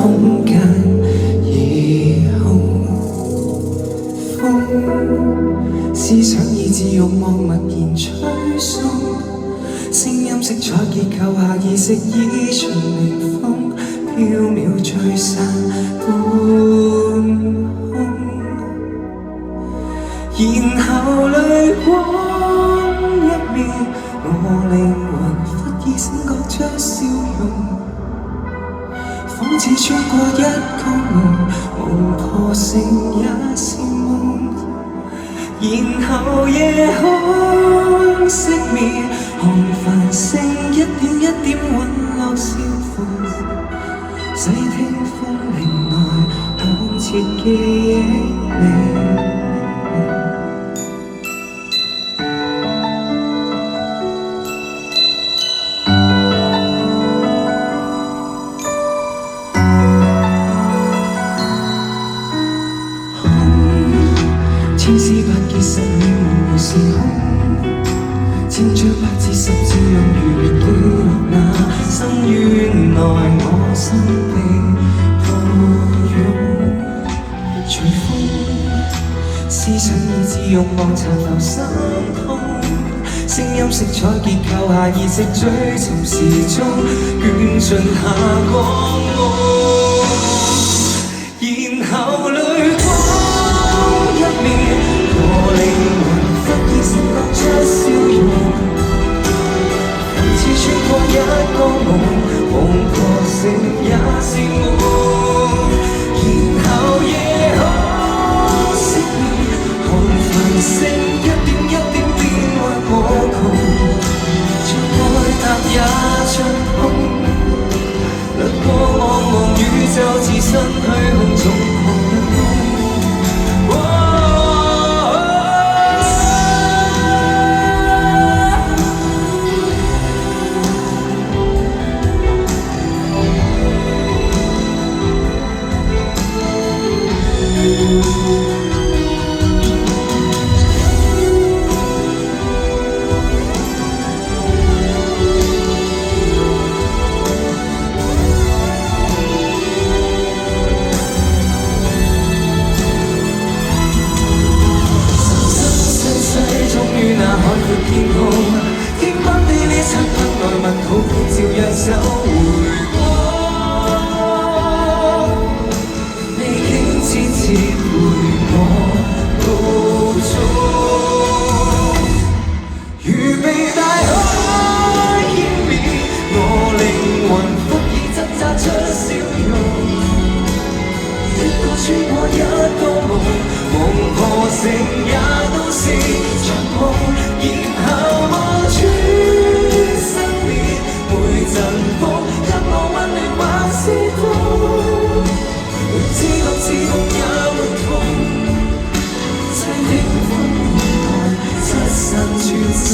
空間疑控風，思想以致慾望默然吹送，聲音色彩結構下意識依循微風，飄渺吹散半空，然後淚光一滅，我靈魂忽已醒覺將笑容。仿似穿過一個夢，夢破醒也是夢，然後夜空熄滅，看繁星一點一點隕落消浮，細聽風鈴內響徹記憶你。千絲百結失了無時空，千張百字十字用如記錄那深淵內我心被抱擁。隨風思想以致慾望殘留心痛，聲音色彩結構下意識追尋時鐘，捲進下光夢，然後淚光一滅，我靈魂忽已醒覺出笑容，似穿過一個夢，夢破醒也是夢，然後夜空熄滅，看繁星一點一點變幻無窮，將愛踏也像空，掠過茫茫宇宙，置身虛空中狂一夢。天空，天崩地裂，漆黑內默禱，照樣走回光。你竟遲遲陪我到終，如被大海湮滅，我靈魂忽已掙扎出笑容。一個穿過一個夢，夢破醒也都是場夢。然後望穿生滅，每陣風給我溫暖或是痛，知覺刺痛也沒痛，細聽風內失散轉身。